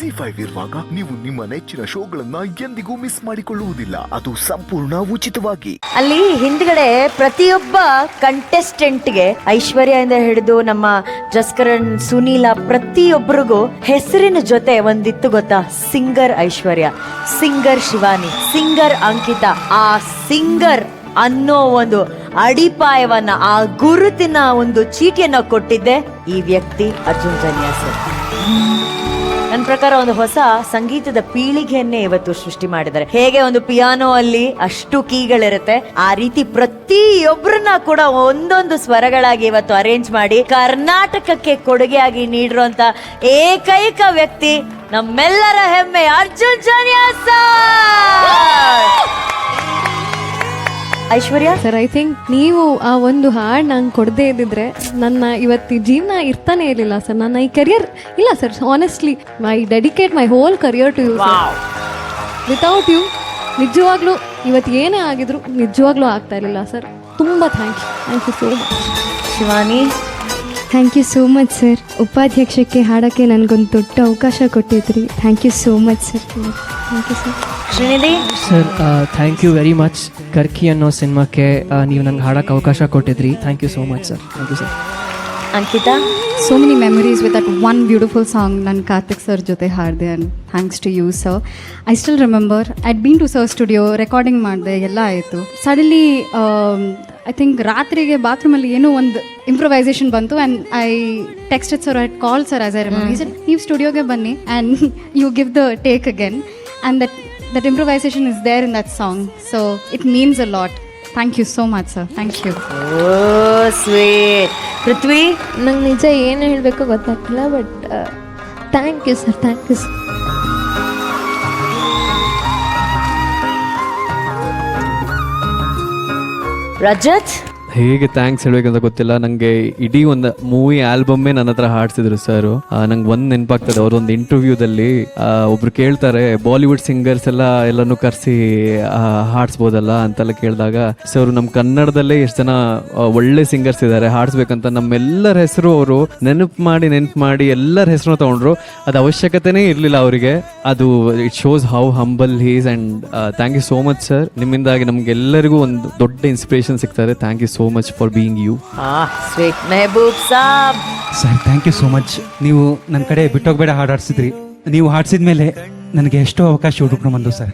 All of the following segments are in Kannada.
ZEE5 ಇರುವಾಗ ನೀವು ನಿಮ್ಮ ನೆಚ್ಚಿನ ಶೋಗಳನ್ನ ಎಂದಿಗೂ ಮಿಸ್ ಮಾಡಿಕೊಳ್ಳುವುದಿಲ್ಲ. ಅದು ಸಂಪೂರ್ಣ ಉಚಿತವಾಗಿ. ಅಲ್ಲಿ ಹಿಂದ್ಗಡೆ ಪ್ರತಿಯೊಬ್ಬ ಕಂಟೆಸ್ಟೆಂಟ್ಗೆ ಐಶ್ವರ್ಯ ಇಂದ ಹಿಡಿದು ನಮ್ಮ ಜಸ್ಕರನ್, ಸುನೀಲ, ಪ್ರತಿಯೊಬ್ಬರಿಗೂ ಹೆಸರಿನ ಜೊತೆ ಒಂದಿತ್ತು ಗೊತ್ತಾ? ಸಿಂಗರ್ ಐಶ್ವರ್ಯ, ಸಿಂಗರ್ ಶಿವಾನಿ, ಸಿಂಗರ್ ಅಂಕಿತಾ. ಆ ಸಿಂಗರ್ ಅನ್ನೋ ಒಂದು ಅಡಿಪಾಯವನ್ನ, ಆ ಗುರುತಿನ ಒಂದು ಚೀಟಿಯನ್ನ ಕೊಟ್ಟಿದ್ದೆ ಈ ವ್ಯಕ್ತಿ ಅರ್ಜುನ್ ಜನ್ಯ ಸರ್. ನನ್ನ ಪ್ರಕಾರ ಒಂದು ಹೊಸ ಸಂಗೀತದ ಪೀಳಿಗೆಯನ್ನೇ ಇವತ್ತು ಸೃಷ್ಟಿ ಮಾಡಿದ್ದಾರೆ. ಹೇಗೆ ಒಂದು ಪಿಯಾನೋ ಅಲ್ಲಿ ಅಷ್ಟು ಕೀಗಳಿರುತ್ತೆ, ಆ ರೀತಿ ಪ್ರತಿಯೊಬ್ಬರನ್ನ ಕೂಡ ಒಂದೊಂದು ಸ್ವರಗಳಾಗಿ ಇವತ್ತು ಅರೇಂಜ್ ಮಾಡಿ ಕರ್ನಾಟಕಕ್ಕೆ ಕೊಡುಗೆಯಾಗಿ ನೀಡಿರುವಂತ ಏಕೈಕ ವ್ಯಕ್ತಿ ನಮ್ಮೆಲ್ಲರ ಹೆಮ್ಮೆ Arjun Janya sir. Aishwarya sir, I think ನೀವು ಆ ಒಂದು ಹಾಡು ನಂಗೆ ಕೊಡದೇ ಇದ್ದಿದ್ರೆ ನನ್ನ ಇವತ್ತು ಜೀವನ ಇರ್ತಾನೆ ಇರಲಿಲ್ಲ ಸರ್. ನನ್ನ ಈ ಕರಿಯರ್ ಇಲ್ಲ sir. Honestly I dedicate my whole career to you sir. Without you ನಿಜವಾಗ್ಲೂ ಇವತ್ತು ಏನೇ ಆಗಿದ್ರು ನಿಜವಾಗ್ಲೂ ಆಗ್ತಾ ಇರಲಿಲ್ಲ ಸರ್. ತುಂಬ thank you so much. Shivani, thank you so much sir. ಉಪಾಧ್ಯಕ್ಷಕ್ಕೆ ಹಾಡೋಕ್ಕೆ ನನಗೊಂದು ದೊಡ್ಡ ಅವಕಾಶ ಕೊಟ್ಟಿದ್ರಿ. Thank you so much sir. Thank you sir. Shrinidhi sir, thank you very much. Karki ಅನ್ನೋ ಸಿನಿಮಾಕ್ಕೆ ನೀವು ನಂಗೆ ಹಾಡೋಕ್ಕೆ ಅವಕಾಶ ಕೊಟ್ಟಿದ್ರಿ. Thank you so much sir. Thank you sir. Ankita, so many memories with that one beautiful song ನಾನು ಕಾರ್ತಿಕ್ ಸರ್ ಜೊತೆ ಹಾಡಿದೆ. And thanks to you sir. I still remember it been to sir studio, recording ಮಾಡಿದೆ, ಎಲ್ಲ ಆಯಿತು. ಸಡನ್ಲಿ ಐ ಥಿಂಕ್ ರಾತ್ರಿಗೆ ಬಾತ್ರೂಮಲ್ಲಿ ಏನೋ ಒಂದು ಇಂಪ್ರೊವೈಸೇಷನ್ ಬಂತು. And I texted sir, I call sir as I remember. ನೀವು ಸ್ಟುಡಿಯೋಗೆ ಬನ್ನಿ and you give the take again. And that improvisation is there in that song, so it means a lot. Thank you so much sir. Thank you. Oh sweet. Prithvi, ನಂಗೆ ನಿಜ ಏನು ಹೇಳಬೇಕು ಗೊತ್ತಾಗ್ತಿಲ್ಲ, but thank you sir. Thank you sir. Rajat, ಹೇಗೆ ಥ್ಯಾಂಕ್ಸ್ ಹೇಳ್ಬೇಕಂತ ಗೊತ್ತಿಲ್ಲ. ನನಗೆ ಇಡೀ ಒಂದು ಮೂವಿ ಆಲ್ಬಮ್ಮೇ ನನ್ನ ಹತ್ರ ಹಾಡ್ಸಿದ್ರು ಸರ್. ನಂಗೆ ಒಂದು ನೆನಪಾಗ್ತದೆ, ಅವರೊಂದು ಇಂಟರ್ವ್ಯೂದಲ್ಲಿ ಒಬ್ರು ಕೇಳ್ತಾರೆ, ಬಾಲಿವುಡ್ ಸಿಂಗರ್ಸ್ ಎಲ್ಲನೂ ಕರೆಸಿ ಹಾಡ್ಸ್ಬೋದಲ್ಲ ಅಂತೆಲ್ಲ ಕೇಳಿದಾಗ, ಸರ್ ನಮ್ಮ ಕನ್ನಡದಲ್ಲೇ ಎಷ್ಟು ಜನ ಒಳ್ಳೆ ಸಿಂಗರ್ಸ್ ಇದ್ದಾರೆ ಹಾಡ್ಸ್ಬೇಕಂತ ನಮ್ಮೆಲ್ಲರ ಹೆಸರು ಅವರು ನೆನಪು ಮಾಡಿ ಎಲ್ಲರ ಹೆಸರು ತಗೊಂಡ್ರು. ಅದು ಅವಶ್ಯಕತೆನೇ ಇರಲಿಲ್ಲ ಅವರಿಗೆ. ಅದು it shows how humble he's. And thank you so much sir. ನಿಮ್ಮಿಂದಾಗಿ ನಮ್ಗೆಲ್ಲರಿಗೂ ಒಂದು ದೊಡ್ಡ ಇನ್ಸ್ಪಿರೇಷನ್ ಸಿಗ್ತದೆ. Thank you so much for being you. sweet Mehboob Saab. Sir, thank you so much. ನೀವು ನನ್ನ ಕಡೆ ಬಿಟ್ಟೋಗ್ಬೇಡ ಹಾಡು ಹಾಡ್ಸಿದ್ರಿ. ನೀವು ಹಾಡ್ಸಿದ ಮೇಲೆ ನನಗೆ ಎಷ್ಟೋ ಅವಕಾಶ ಹುಡುಕ್ಕೊಂಡು ಬಂದು ಸರ್.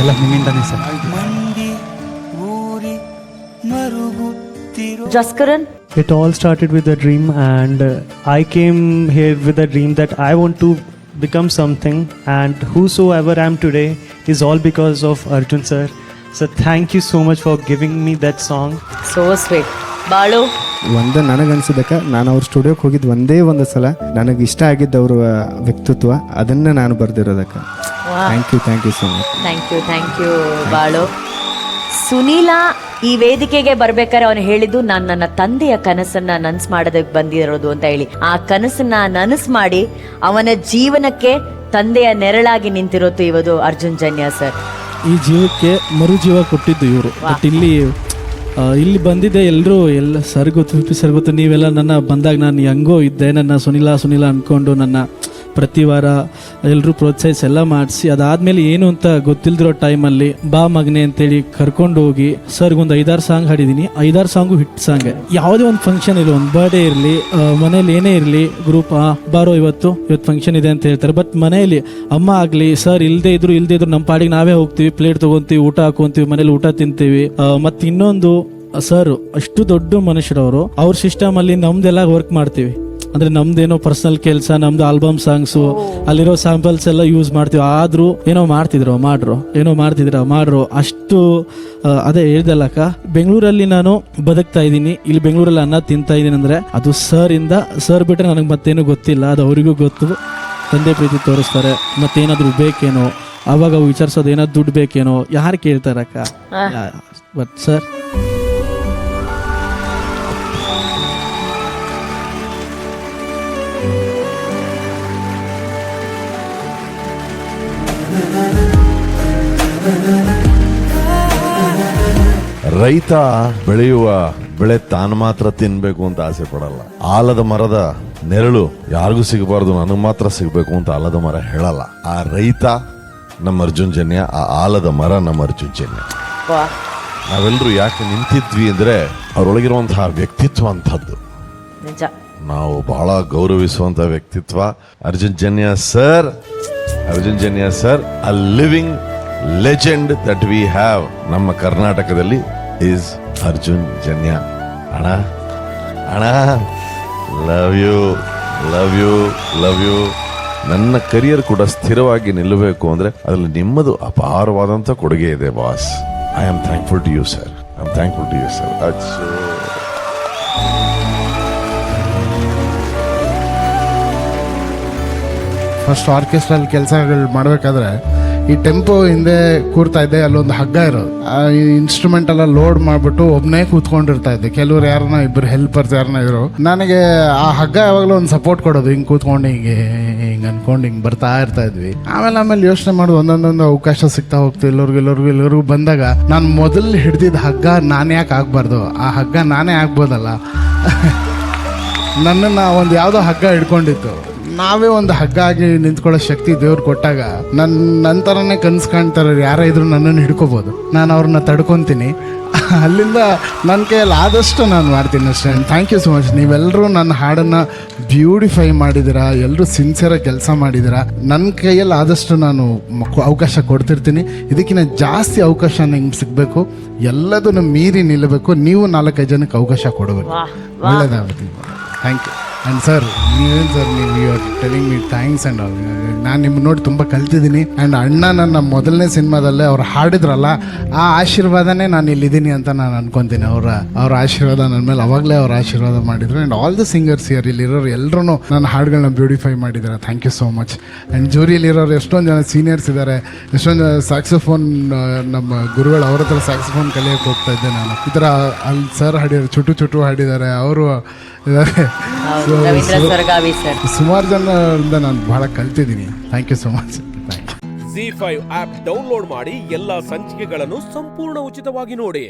ಎಲ್ಲ ನಿಮ್ಮಿಂದಾನೆ sir. ಜಸ್ಕರನ್, It all started with a dream, and I came here with a dream that I want to become something, and whosoever I am today is all because of Arjun sir. So thank you so much for giving me that song. so sweet. ಬಾಳು, ಒಂದು ನನಗನ್ಸಿದ್ದಕ್ಕೆ ನಾನು ಅವ್ರ ಸ್ಟುಡಿಯೋಕ್ಕೆ ಹೋಗಿದ್ದು ಒಂದೇ ಒಂದು ಸಲ. ನನಗೆ ಇಷ್ಟ ಆಗಿದ್ದ ಅವರ ವ್ಯಕ್ತಿತ್ವ, ಅದನ್ನು ನಾನು ಬರೆದಿರೋದಕ್ಕೆ. Thank you so much. Thank you Balu. Sunil ಈ ವೇದಿಕೆಗೆ ಬರ್ಬೇಕಾದ್ರೆ ಅವನು ಹೇಳಿದ್ದು, ನಾನು ನನ್ನ ತಂದೆಯ ಕನಸನ್ನ ನನಸು ಮಾಡೋದಕ್ಕೆ ಬಂದಿರೋದು ಅಂತ ಹೇಳಿ. ಆ ಕನಸನ್ನ ನನಸು ಮಾಡಿ ಅವನ ಜೀವನಕ್ಕೆ ತಂದೆಯ ನೆರಳಾಗಿ ನಿಂತಿರೋದು ಇವತ್ತು ಅರ್ಜುನ್ ಜನ್ಯ ಸರ್. ಈ ಜೀವಕ್ಕೆ ಮರು ಜೀವ ಕೊಟ್ಟಿದ್ದು ಇವರು. ಬಟ್ ಇಲ್ಲಿ ಬಂದಿದ್ದೆ ಎಲ್ಲ ಸರ್ ಗೊತ್ತು. ನೀವೆಲ್ಲ ನನ್ನ ಬಂದಾಗ ನಾನು ಹೆಂಗೋ ಇದ್ದೆ, ನನ್ನ ಸುನೀಲ ಅಂದ್ಕೊಂಡು ನನ್ನ ಪ್ರತಿ ವಾರ ಎಲ್ಲರೂ ಪ್ರೋತ್ಸಾಹಿಸಿ ಎಲ್ಲ ಮಾಡಿಸಿ, ಅದಾದಮೇಲೆ ಏನು ಅಂತ ಗೊತ್ತಿಲ್ದಿರೋ ಟೈಮಲ್ಲಿ ಬಾ ಮಗನೆ ಅಂತೇಳಿ ಕರ್ಕೊಂಡು ಹೋಗಿ ಸರ್ಗೊಂದು 5-6 ಸಾಂಗ್ ಹಾಡಿದ್ದೀನಿ. 5-6 song hit song. ಯಾವುದೇ ಒಂದು ಫಂಕ್ಷನ್ ಇರಲಿ, ಒಂದು ಬರ್ಡೇ ಇರಲಿ, ಮನೇಲಿ ಏನೇ ಇರಲಿ, ಗ್ರೂಪ್ ಬಾರೋ ಇವತ್ತು ಫಂಕ್ಷನ್ ಇದೆ ಅಂತ ಹೇಳ್ತಾರೆ. ಬಟ್ ಮನೆಯಲ್ಲಿ ಅಮ್ಮ ಆಗಲಿ ಸರ್ ಇಲ್ಲದೇ ಇದ್ರು ನಮ್ಮ ಪಾಡಿಗೆ ನಾವೇ ಹೋಗ್ತೀವಿ, ಪ್ಲೇಟ್ ತೊಗೊತೀವಿ, ಊಟ ಹಾಕೊಂತೀವಿ, ಮನೇಲಿ ಊಟ ತಿಂತೀವಿ. ಮತ್ತು ಇನ್ನೊಂದು ಸರ್ ಅಷ್ಟು ದೊಡ್ಡ ಮನುಷ್ಯರವರು, ಅವ್ರ ಸಿಸ್ಟಮ್ ಅಲ್ಲಿ ನಮ್ದೆಲ್ಲ ವರ್ಕ್ ಮಾಡ್ತೀವಿ. ಅಂದ್ರೆ ನಮ್ದೇನೋ ಪರ್ಸನಲ್ ಕೆಲಸ, ನಮ್ದು ಆಲ್ಬಮ್ ಸಾಂಗ್ಸು, ಅಲ್ಲಿರೋ ಸ್ಯಾಂಪಲ್ಸ್ ಎಲ್ಲ ಯೂಸ್ ಮಾಡ್ತೀವಿ. ಆದ್ರೂ ಏನೋ ಮಾಡ್ರೋ ಅಷ್ಟು. ಅದೇ ಹೇಳ್ದಲ್ಲಕ್ಕ, ಬೆಂಗಳೂರಲ್ಲಿ ನಾನು ಬದುಕ್ತಾ ಇದ್ದೀನಿ, ಇಲ್ಲಿ ಬೆಂಗಳೂರಲ್ಲಿ ಅನ್ನ ತಿಂತಾ ಇದ್ದೀನಿ ಅಂದ್ರೆ ಅದು ಸರ್ ಬಿಟ್ರೆ ನನಗೆ ಮತ್ತೇನು ಗೊತ್ತಿಲ್ಲ. ಅದು ಅವರಿಗೂ ಗೊತ್ತು. ತಂದೆ ಪ್ರೀತಿ ತೋರಿಸ್ತಾರೆ. ಮತ್ತೇನಾದ್ರು ಬೇಕೇನೋ ಅವಾಗ ವಿಚಾರಿಸೋದು, ಏನಾದ್ರು ದುಡ್ಡು ಬೇಕೇನೋ ಯಾರು ಕೇಳ್ತಾರಕ್ಕ. ಬಟ್ ಸರ್ ರೈತ ಬೆಳೆಯುವ ಬೆಳೆ ತಾನು ಮಾತ್ರ ತಿನ್ಬೇಕು ಅಂತ ಆಸೆ ಪಡಲ್ಲ. ಆಲದ ಮರದ ನೆರಳು ಯಾರಿಗೂ ಸಿಗಬಾರ್ದು, ನನಗೆ ಮಾತ್ರ ಸಿಗಬೇಕು ಅಂತ ಆಲದ ಮರ ಹೇಳಲ್ಲ. ಆ ರೈತ ನಮ್ಮ ಅರ್ಜುನ್ ಜನ್ಯ, ಆ ಆಲದ ಮರ ನಮ್ಮ ಅರ್ಜುನ್ ಜನ್ಯ. ನಾವೆಲ್ಲರೂ ಯಾಕೆ ನಿಂತಿದ್ವಿ ಅಂದರೆ ಅವರೊಳಗಿರುವಂತಹ ವ್ಯಕ್ತಿತ್ವ ಅಂಥದ್ದು. ನಿಜ. ನಾವು ಬಹಳ ಗೌರವಿಸುವಂಥ ವ್ಯಕ್ತಿತ್ವ Arjun Janya sir. Arjun Janya sir, a living legend that we have ನಮ್ಮ ಕರ್ನಾಟಕದಲ್ಲಿ ಈಸ್ ಅರ್ಜುನ್ ಜನ್ಯ. ಅಣ್ಣ ಅಣ್ಣ, love you love you love you. ನನ್ನ ಕರಿಯರ್ ಕೂಡ ಸ್ಥಿರವಾಗಿ ನಿಲ್ಲಬೇಕು ಅಂದರೆ ಅದರಲ್ಲಿ ನಿಮ್ಮದು ಅಪಾರವಾದಂಥ ಕೊಡುಗೆ ಇದೆ boss. I am thankful to you sir. I am thankful to you sir. First ಆರ್ಕೆಸ್ಟ್ರಲ್ಲಿ ಕೆಲಸಗಳು ಮಾಡಬೇಕಾದ್ರೆ ಈ ಟೆಂಪೋ ಹಿಂದೆ ಕೂರ್ತಾ ಇದ್ದೆ, ಅಲ್ಲೊಂದು ಹಗ್ಗ ಇರೋದು. ಆ ಇನ್ಸ್ಟ್ರೂಮೆಂಟ್ ಎಲ್ಲ ಲೋಡ್ ಮಾಡಿಬಿಟ್ಟು ಒಬ್ಬನೇ ಕೂತ್ಕೊಂಡಿರ್ತಾ ಇದ್ದೆ. ಕೆಲವ್ರು ಯಾರನ್ನ ಇಬ್ಬರು ಹೆಲ್ಪರ್ಸ್ ಯಾರನ್ನ ಇದ್ರು. ನನಗೆ ಆ ಹಗ್ಗ ಯಾವಾಗಲೂ ಒಂದು ಸಪೋರ್ಟ್ ಕೊಡೋದು. ಹಿಂಗೆ ಕೂತ್ಕೊಂಡು ಹಿಂಗೆ ಅನ್ಕೊಂಡು ಹಿಂಗೆ ಬರ್ತಾ ಇರ್ತಾ ಇದ್ವಿ. ಆಮೇಲೆ ಯೋಚನೆ ಮಾಡೋದು, ಒಂದೊಂದೊಂದು ಅವಕಾಶ ಸಿಗ್ತಾ ಹೋಗ್ತು. ಎಲ್ಲರಿಗೂ ಬಂದಾಗ ನಾನು ಮೊದಲು ಹಿಡ್ದಿದ್ದ ಹಗ್ಗ ನಾನು ಯಾಕೆ ಆಗಬಾರ್ದು, ಆ ಹಗ್ಗ ನಾನೇ ಆಗ್ಬೋದಲ್ಲ. ನನ್ನನ್ನು ಒಂದು ಯಾವುದೋ ಹಗ್ಗ ಹಿಡ್ಕೊಂಡಿತ್ತು. ನಾವೇ ಒಂದು ಹಗ್ಗ ಆಗಿ ನಿಂತ್ಕೊಳ್ಳೋ ಶಕ್ತಿ ದೇವ್ರು ಕೊಟ್ಟಾಗ ನಂತರನೇ ಕನಸು ಕಾಣ್ತಾರೆ ಯಾರೇ ಇದ್ರು ನನ್ನನ್ನು ಹಿಡ್ಕೋಬೋದು. ನಾನು ಅವ್ರನ್ನ ತಡ್ಕೊತೀನಿ. ಅಲ್ಲಿಂದ ನನ್ನ ಕೈಯಲ್ಲಿ ಆದಷ್ಟು ನಾನು ಮಾಡ್ತೀನಿ ಅಷ್ಟೇ. Thank you so much. ನೀವೆಲ್ಲರೂ ನನ್ನ ಹಾಡನ್ನು ಬ್ಯೂಟಿಫೈ ಮಾಡಿದ್ದೀರಾ, ಎಲ್ಲರೂ ಸಿನ್ಸಿಯರಾಗಿ ಕೆಲಸ ಮಾಡಿದ್ದೀರಾ. ನನ್ನ ಕೈಯಲ್ಲಿ ಆದಷ್ಟು ನಾನು ಅವಕಾಶ ಕೊಡ್ತಿರ್ತೀನಿ. ಇದಕ್ಕಿಂತ ಜಾಸ್ತಿ ಅವಕಾಶ ನಿಮ್ಗೆ ಸಿಗಬೇಕು, ಎಲ್ಲದನ್ನು ಮೀರಿ ನಿಲ್ಲಬೇಕು. ನೀವು 4-5 ಜನಕ್ಕೆ ಅವಕಾಶ ಕೊಡಬೇಕು. ಒಳ್ಳೆಯದಾಗುತ್ತೆ. Thank you. ಆ್ಯಂಡ್ ಸರ್, ನೀವೇನು ಸರ್, ನೀವು you are telling me thanks and all. ನಾನು ನಿಮ್ಮ ನೋಡಿ ತುಂಬ ಕಲ್ತಿದ್ದೀನಿ. ಆ್ಯಂಡ್ ಅಣ್ಣ ನನ್ನ ಮೊದಲನೇ ಸಿನಿಮಾದಲ್ಲೇ ಅವ್ರು ಹಾಡಿದ್ರಲ್ಲ, ಆ ಆಶೀರ್ವಾದನೇ ನಾನು ಇಲ್ಲಿದ್ದೀನಿ ಅಂತ ನಾನು ಅನ್ಕೊತೀನಿ. ಅವ್ರ ಆಶೀರ್ವಾದ ನನ್ನ ಮೇಲೆ ಅವಾಗಲೇ ಅವ್ರ ಆಶೀರ್ವಾದ ಮಾಡಿದ್ರು. And all the singers here ಇಲ್ಲಿರೋರು ಎಲ್ಲರೂ ನನ್ನ ಹಾಡುಗಳನ್ನ ಬ್ಯೂಟಿಫೈ ಮಾಡಿದ್ದಾರೆ. Thank you so much. And ಜೂರಿಯಲ್ಲಿರೋರು ಎಷ್ಟೊಂದು ಜನ ಸೀನಿಯರ್ಸ್ ಇದ್ದಾರೆ. ಎಷ್ಟೊಂದು ಜನ ಸ್ಯಾಕ್ಸೋಫೋನ್, ನಮ್ಮ ಗುರುಗಳು ಅವ್ರ ಹತ್ರ ಸ್ಯಾಕ್ಸೋಫೋನ್ ಕಲಿಯೋಕ್ಕೆ ಹೋಗ್ತಾ ಇದ್ದೆ ನಾನು. ಈ ಥರ ಅಲ್ಲಿ ಸರ್ ಹಾಡಿದ್ದಾರೆ, ಚುಟು ಹಾಡಿದ್ದಾರೆ ಅವರು ಇದ್ದಾರೆ. ಸುಮಾರು ಜನರಿಂದ ನಾನು ಬಹಳ ಕಲ್ತಿದ್ದೀನಿ. Thank you so much. ZEE5 app download ಮಾಡಿ ಎಲ್ಲಾ ಸಂಚಿಕೆಗಳನ್ನು ಸಂಪೂರ್ಣ ಉಚಿತವಾಗಿ ನೋಡಿ.